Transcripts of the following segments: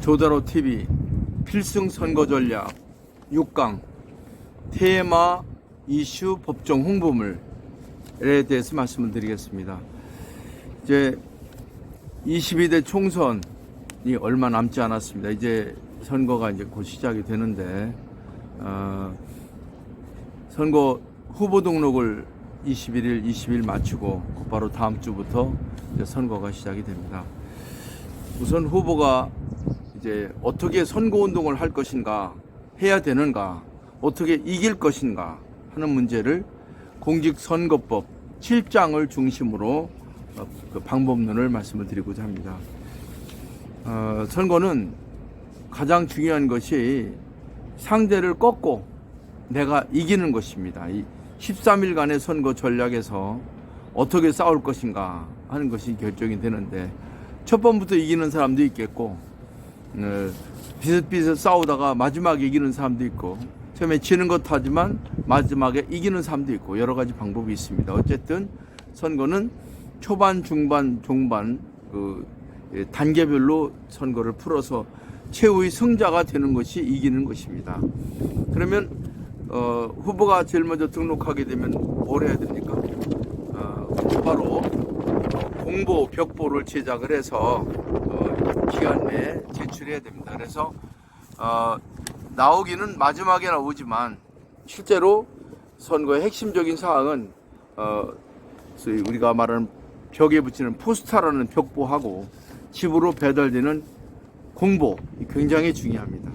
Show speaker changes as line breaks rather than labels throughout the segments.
조다로 TV 필승 선거 전략 6강 테마 이슈 법정 홍보물에 대해서 말씀을 드리겠습니다. 이제 22대 총선이 얼마 남지 않았습니다. 이제 선거가 이제 곧 시작이 되는데 선거 후보 등록을 21일, 20일 마치고 곧바로 다음 주부터 이제 선거가 시작이 됩니다. 우선 후보가 이제 어떻게 선거운동을 할 것인가, 해야 되는가, 어떻게 이길 것인가 하는 문제를 공직선거법 7장을 중심으로 그 방법론을 말씀을 드리고자 합니다. 선거는 가장 중요한 것이 상대를 꺾고 내가 이기는 것입니다. 이 13일간의 선거 전략에서 어떻게 싸울 것인가 하는 것이 결정이 되는데, 첫 번부터 이기는 사람도 있겠고, 비슷비슷 싸우다가 마지막에 이기는 사람도 있고, 처음에 지는 것 하지만 마지막에 이기는 사람도 있고, 여러 가지 방법이 있습니다. 어쨌든 선거는 초반, 중반, 종반 단계별로 선거를 풀어서 최후의 승자가 되는 것이 이기는 것입니다. 그러면 후보가 제일 먼저 등록하게 되면 뭘 해야 됩니까? 바로 공보, 벽보를 제작을 해서 기간 내에 제출해야 됩니다. 그래서 나오기는 마지막에 나오지만 실제로 선거의 핵심적인 사항은 소위 우리가 말하는 벽에 붙이는 포스터라는 벽보하고 집으로 배달되는 공보, 굉장히 중요합니다.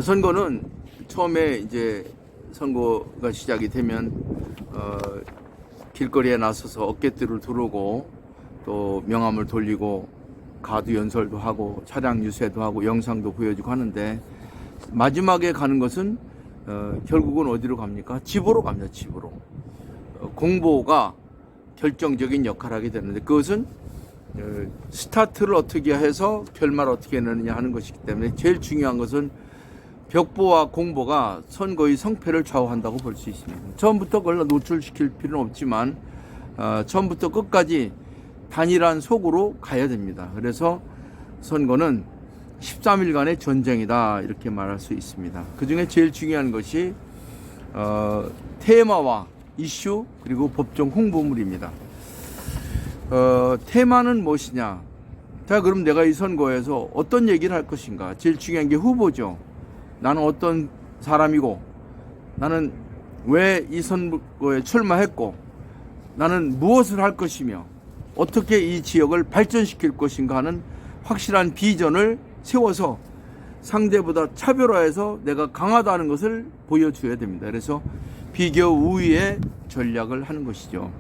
선거는 처음에 이제 선거가 시작이 되면 길거리에 나서서 어깨띠를 두르고 또 명함을 돌리고 가두 연설도 하고 차량 유세도 하고 영상도 보여주고 하는데, 마지막에 가는 것은 결국은 어디로 갑니까? 집으로 갑니다. 집으로. 공보가 결정적인 역할을 하게 되는데, 그것은 스타트를 어떻게 해서 결말을 어떻게 내느냐 하는 것이기 때문에 제일 중요한 것은 벽보와 공보가 선거의 성패를 좌우한다고 볼 수 있습니다. 처음부터 그걸 노출시킬 필요는 없지만 처음부터 끝까지 단일한 속으로 가야 됩니다. 그래서 선거는 13일간의 전쟁이다, 이렇게 말할 수 있습니다. 그 중에 제일 중요한 것이 테마와 이슈 그리고 법정 홍보물입니다. 테마는 무엇이냐? 자, 그럼 내가 이 선거에서 어떤 얘기를 할 것인가? 제일 중요한 게 후보죠. 나는 어떤 사람이고, 나는 왜 이 선거에 출마했고, 나는 무엇을 할 것이며, 어떻게 이 지역을 발전시킬 것인가 하는 확실한 비전을 세워서 상대보다 차별화해서 내가 강하다는 것을 보여줘야 됩니다. 그래서 비교 우위의 전략을 하는 것이죠.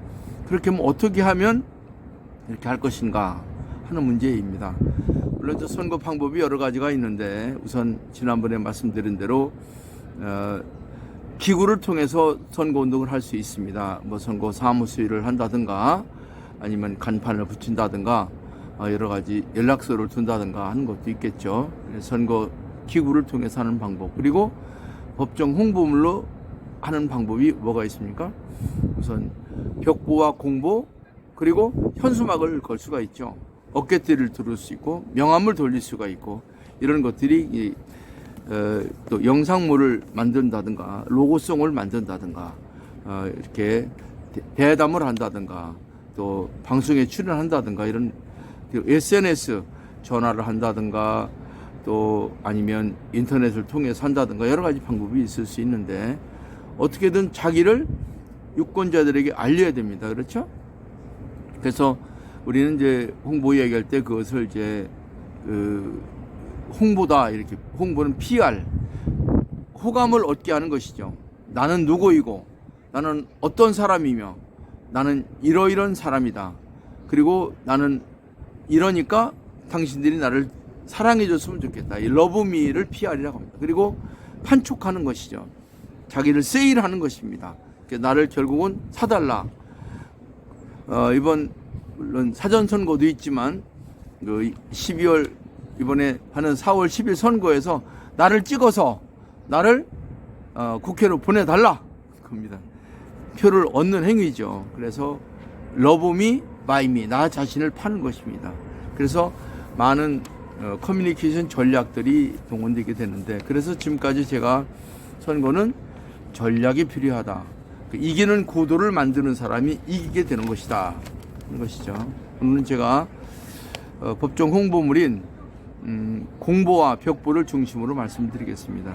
그렇게 하면 어떻게 하면 이렇게 할 것인가 하는 문제입니다. 물론 선거 방법이 여러 가지가 있는데, 우선 지난번에 말씀드린 대로 기구를 통해서 선거운동을 할 수 있습니다. 뭐 선거 사무소를 한다든가, 아니면 간판을 붙인다든가, 여러 가지 연락처를 둔다든가 하는 것도 있겠죠. 선거 기구를 통해서 하는 방법, 그리고 법정 홍보물로 하는 방법이 뭐가 있습니까? 우선 벽보와 공보, 그리고 현수막을 걸 수가 있죠. 어깨띠를 두를 수 있고 명함을 돌릴 수가 있고, 이런 것들이 또 영상물을 만든다든가 로고송을 만든다든가 이렇게 대담을 한다든가 또 방송에 출연한다든가, 이런 SNS 전화를 한다든가 또 아니면 인터넷을 통해서 한다든가 여러 가지 방법이 있을 수 있는데, 어떻게든 자기를 유권자들에게 알려야 됩니다. 그렇죠? 그래서 우리는 이제 홍보 얘기할 때 그것을 이제 홍보다, 이렇게 홍보는 PR, 호감을 얻게 하는 것이죠. 나는 누구이고, 나는 어떤 사람이며, 나는 이러이런 사람이다. 그리고 나는 이러니까 당신들이 나를 사랑해 줬으면 좋겠다. 이 러브미를 PR이라고 합니다. 그리고 판촉하는 것이죠. 자기를 세일하는 것입니다. 나를 결국은 사달라. 이번 물론 사전선거도 있지만 12월 이번에 하는 4월 10일 선거에서 나를 찍어서 나를 국회로 보내달라 겁니다. 표를 얻는 행위죠. 그래서 러브미 바이미, 나 자신을 파는 것입니다. 그래서 많은 커뮤니케이션 전략들이 동원되게 되는데, 그래서 지금까지 제가 선거는 전략이 필요하다. 이기는 구도를 만드는 사람이 이기게 되는 것이다. 하는 것이죠. 오늘은 제가 법정 홍보물인 공보와 벽보를 중심으로 말씀드리겠습니다.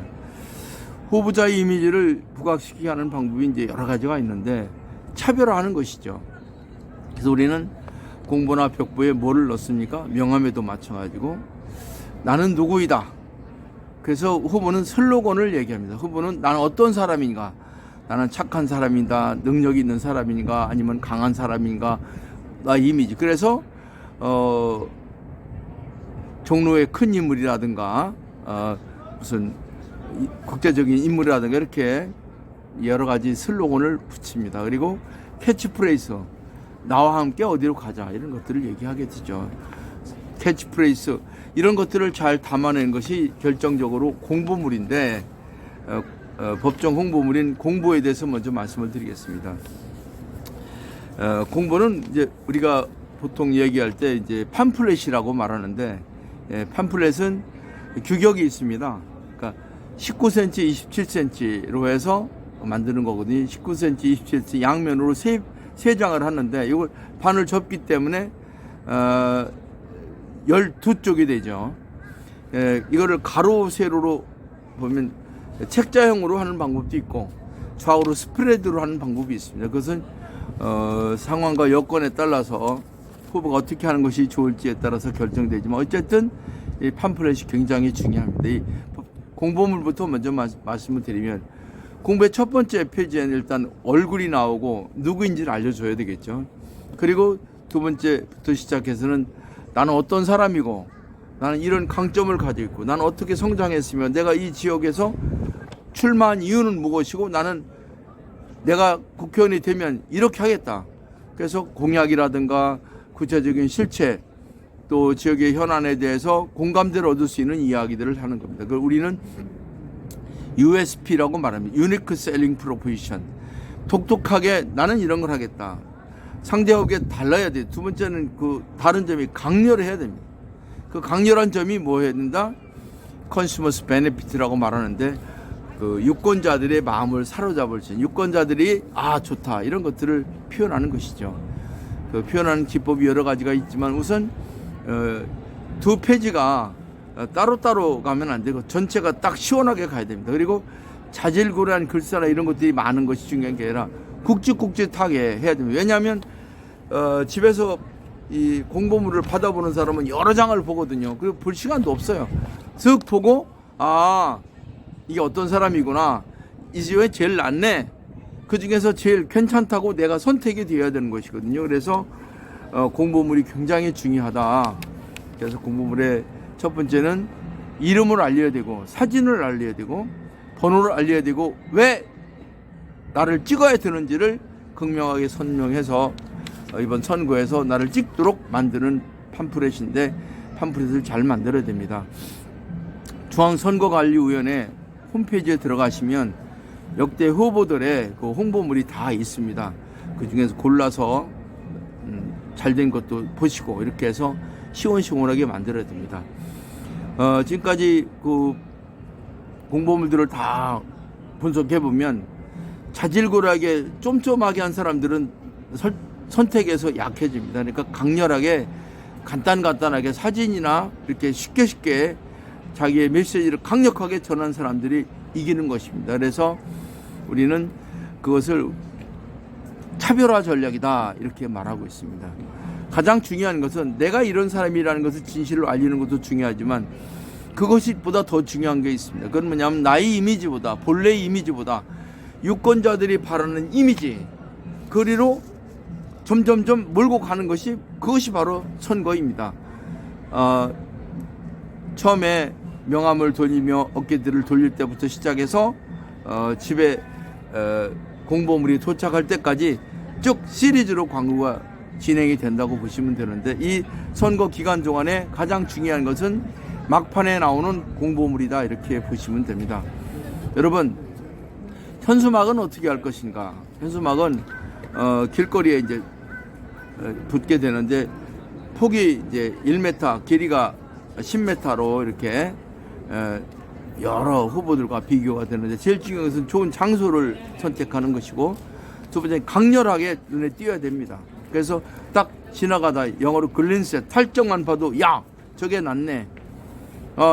후보자의 이미지를 부각시키게 하는 방법이 이제 여러 가지가 있는데 차별화하는 것이죠. 그래서 우리는 공보나 벽보에 뭐를 넣습니까? 명함에도 맞춰가지고 나는 누구이다. 그래서 후보는 슬로건을 얘기합니다. 후보는 나는 어떤 사람인가? 나는 착한 사람인가? 능력이 있는 사람인가? 아니면 강한 사람인가? 나 이미지. 그래서 종로의 큰 인물이라든가 무슨 국제적인 인물이라든가 이렇게 여러 가지 슬로건을 붙입니다. 그리고 캐치프레이즈, 나와 함께 어디로 가자, 이런 것들을 얘기하게 되죠. 캐치프레이즈, 이런 것들을 잘 담아낸 것이 결정적으로 공보물인데 법정 홍보물인 공보에 대해서 먼저 말씀을 드리겠습니다. 공보는 이제 우리가 보통 얘기할 때 이제 팜플렛이라고 말하는데, 팜플렛은 규격이 있습니다. 그러니까 19cm, 27cm로 해서 만드는 거거든요. 19cm, 27cm 양면으로 세 장을 하는데 이걸 반을 접기 때문에 12쪽이 되죠. 이거를 가로 세로로 보면 책자형으로 하는 방법도 있고 좌우로 스프레드로 하는 방법이 있습니다. 그것은 상황과 여건에 따라서 후보가 어떻게 하는 것이 좋을지에 따라서 결정되지만 어쨌든 이 팜플렛이 굉장히 중요합니다. 이 공보물부터 먼저 말씀을 드리면, 공보의 첫 번째 페이지에는 일단 얼굴이 나오고 누구인지를 알려줘야 되겠죠. 그리고 두 번째부터 시작해서는 나는 어떤 사람이고 나는 이런 강점을 가지고 있고 나는 어떻게 성장했으며 내가 이 지역에서 출마한 이유는 무엇이고 나는 내가 국회의원이 되면 이렇게 하겠다. 그래서 공약이라든가 구체적인 실체, 또 지역의 현안에 대해서 공감대를 얻을 수 있는 이야기들을 하는 겁니다. 그걸 우리는 USP라고 말합니다. Unique Selling Proposition. 독특하게 나는 이런 걸 하겠다. 상대하고 달라야 돼. 두 번째는 그 다른 점이 강렬해야 됩니다. 그 강렬한 점이 뭐 해야 된다? Consumers Benefit라고 말하는데, 그 유권자들의 마음을 사로잡을 수 있는, 유권자들이 좋다, 이런 것들을 표현하는 것이죠. 그 표현하는 기법이 여러 가지가 있지만 우선 두 페이지가 따로따로 가면 안 되고 전체가 딱 시원하게 가야 됩니다. 그리고 자질구레한 글자나 이런 것들이 많은 것이 중요한 게 아니라 굵직굵직하게 해야 됩니다. 왜냐하면 집에서 이 공보물을 받아보는 사람은 여러 장을 보거든요. 그리고 볼 시간도 없어요. 쓱 보고 이게 어떤 사람이구나, 이 집에 제일 낫네, 그 중에서 제일 괜찮다고 내가 선택이 되어야 되는 것이거든요. 그래서 공보물이 굉장히 중요하다. 그래서 공보물의 첫 번째는 이름을 알려야 되고 사진을 알려야 되고 번호를 알려야 되고 왜 나를 찍어야 되는지를 극명하게 설명해서 이번 선거에서 나를 찍도록 만드는 팜플렛인데, 팜플렛을 잘 만들어야 됩니다. 중앙선거관리위원회 홈페이지에 들어가시면 역대 후보들의 그 홍보물이 다 있습니다. 그 중에서 골라서 잘된 것도 보시고 이렇게 해서 시원시원하게 만들어야 됩니다. 지금까지 그 공보물들을 다 분석해 보면 자질구레하게 쫌쫌하게 한 사람들은 선택에서 약해집니다. 그러니까 강렬하게 간단하게 사진이나 이렇게 쉽게 자기의 메시지를 강력하게 전한 사람들이 이기는 것입니다. 그래서 우리는 그것을 차별화 전략이다, 이렇게 말하고 있습니다. 가장 중요한 것은 내가 이런 사람이라는 것을 진실로 알리는 것도 중요하지만 그것이 보다 더 중요한 게 있습니다. 그건 뭐냐면 나의 이미지보다, 본래의 이미지보다 유권자들이 바라는 이미지, 거리로 점점점 몰고 가는 것이, 그것이 바로 선거입니다. 처음에 명함을 돌리며 어깨들을 돌릴 때부터 시작해서 집에 공보물이 도착할 때까지 쭉 시리즈로 광고가 진행이 된다고 보시면 되는데, 이 선거 기간 동안에 가장 중요한 것은 막판에 나오는 공보물이다, 이렇게 보시면 됩니다. 여러분, 현수막은 어떻게 할 것인가? 현수막은 길거리에 이제 붙게 되는데 폭이 이제 1m, 길이가 10m로 이렇게 여러 후보들과 비교가 되는데, 제일 중요한 것은 좋은 장소를 선택하는 것이고, 두 번째 강렬하게 눈에 띄어야 됩니다. 그래서 딱 지나가다 영어로 글린스, 탈정만 봐도 야 저게 낫네,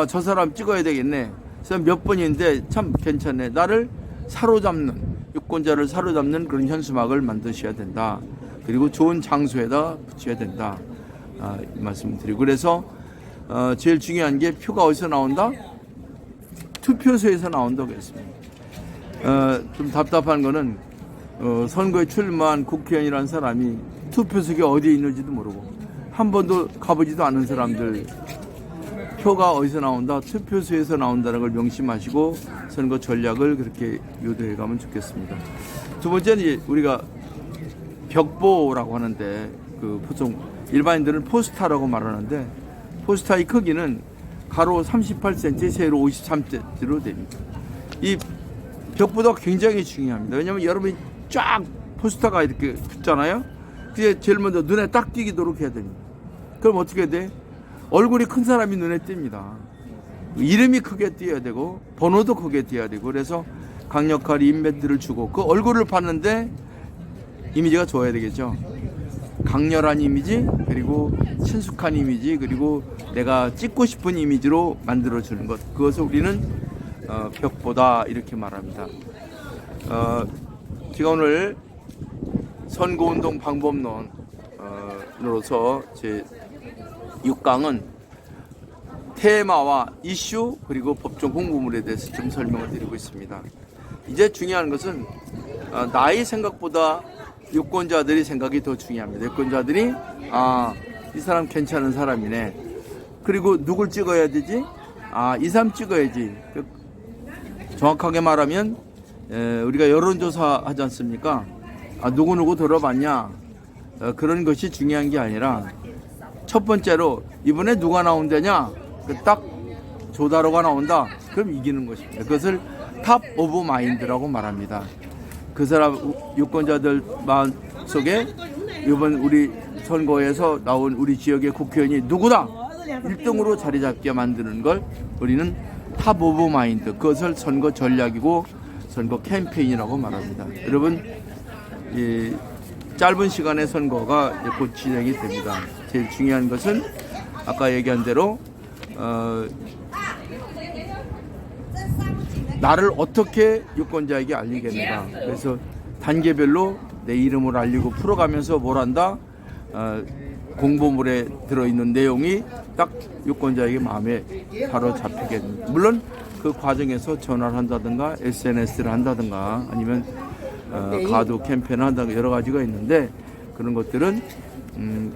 저 사람 찍어야 되겠네. 그래서 몇 번인데 참 괜찮네. 나를 사로잡는, 유권자를 사로잡는 그런 현수막을 만드셔야 된다. 그리고 좋은 장소에다 붙여야 된다. 이 말씀드리고, 그래서 제일 중요한 게 표가 어디서 나온다? 투표소에서 나온다고 했습니다. 좀 답답한 거는 선거에 출마한 국회의원이라는 사람이 투표소가 어디에 있는지도 모르고 한 번도 가보지도 않은 사람들, 표가 어디서 나온다? 투표소에서 나온다는 걸 명심하시고 선거 전략을 그렇게 유도해 가면 좋겠습니다. 두 번째는 이제 우리가 벽보라고 하는데, 보통 일반인들은 포스타라고 말하는데, 포스타의 크기는 가로 38cm, 세로 53cm로 됩니다. 이 벽보가 굉장히 중요합니다. 왜냐하면 여러분이 쫙 포스터가 이렇게 붙잖아요. 그게 제일 먼저 눈에 딱 띄도록 해야 됩니다. 그럼 어떻게 돼? 얼굴이 큰 사람이 눈에 띕니다. 이름이 크게 띄어야 되고 번호도 크게 띄어야 되고, 그래서 강력한 인멘트를 주고 그 얼굴을 봤는데 이미지가 좋아야 되겠죠. 강렬한 이미지, 그리고 친숙한 이미지, 그리고 내가 찍고 싶은 이미지로 만들어주는 것, 그것을 우리는 벽보다 이렇게 말합니다. 제가 오늘 선거운동 방법론으로서 제 6강은 테마와 이슈 그리고 법정 공부물에 대해서 좀 설명을 드리고 있습니다. 이제 중요한 것은 나의 생각보다 유권자들이 생각이 더 중요합니다. 유권자들이 이 사람 괜찮은 사람이네. 그리고 누굴 찍어야 되지? 이 사람 찍어야지. 정확하게 말하면 우리가 여론조사 하지 않습니까? 누구누구 들어봤냐? 그런 것이 중요한 게 아니라, 첫 번째로 이번에 누가 나온다냐? 딱 조다로가 나온다. 그럼 이기는 것입니다. 그것을 탑 오브 마인드라고 말합니다. 그 사람 유권자들 마음 속에 이번 우리 선거에서 나온 우리 지역의 국회의원이 누구다 1등으로 자리 잡게 만드는 걸 우리는 탑 오브 마인드, 그것을 선거 전략이고 선거 캠페인이라고 말합니다. 여러분, 이 짧은 시간의 선거가 곧 진행이 됩니다. 제일 중요한 것은 아까 얘기한 대로 나를 어떻게 유권자에게 알리겠는가. 그래서 단계별로 내 이름을 알리고 풀어가면서 뭘 한다? 공보물에 들어있는 내용이 딱 유권자에게 마음에 바로 잡히겠습니다. 물론 그 과정에서 전화를 한다든가 SNS를 한다든가 아니면 가도 캠페인을 한다든가 여러 가지가 있는데, 그런 것들은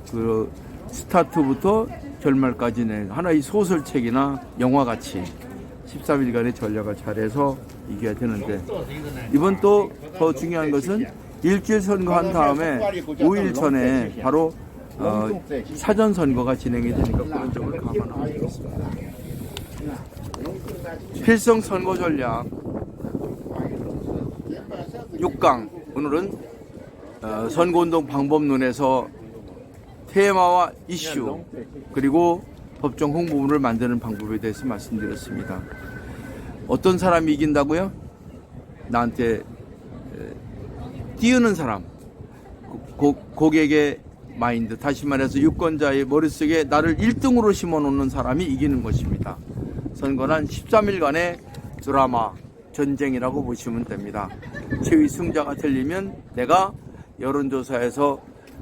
그 스타트부터 결말까지는 하나의 소설책이나 영화같이 13일간의 전략을 잘해서 이겨야 되는데, 이번 또 더 중요한 것은 일주일 선거한 다음에 5일 전에 바로 사전 선거가 진행이 되니까 그런 점을 감안하고 있습니다. 필성 선거 전략 6강, 오늘은 선거운동 방법론에서 테마와 이슈 그리고 법정 홍보문을 만드는 방법에 대해서 말씀드렸습니다. 어떤 사람이 이긴다고요? 나한테 띄우는 사람, 고객의 마인드, 다시 말해서 유권자의 머릿속에 나를 1등으로 심어놓는 사람이 이기는 것입니다. 선거는 13일간의 드라마, 전쟁이라고 보시면 됩니다. 최후의 승자가 틀리면 내가 여론조사에서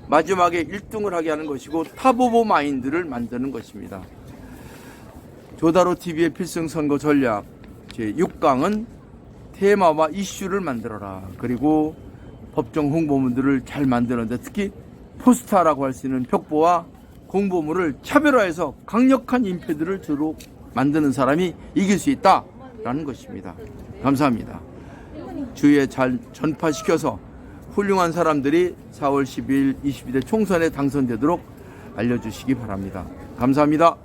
마지막에 1등을 하게 하는 것이고 탑 오브 마인드를 만드는 것입니다. 조다로 TV의 필승 선거 전략 제6강은 테마와 이슈를 만들어라. 그리고 법정 홍보문들을 잘 만드는데, 특히 포스터라고 할 수 있는 벽보와 공보물을 차별화해서 강력한 인패들을 주로 만드는 사람이 이길 수 있다라는 것입니다. 감사합니다. 주위에 잘 전파시켜서 훌륭한 사람들이 4월 10일 22대 총선에 당선되도록 알려주시기 바랍니다. 감사합니다.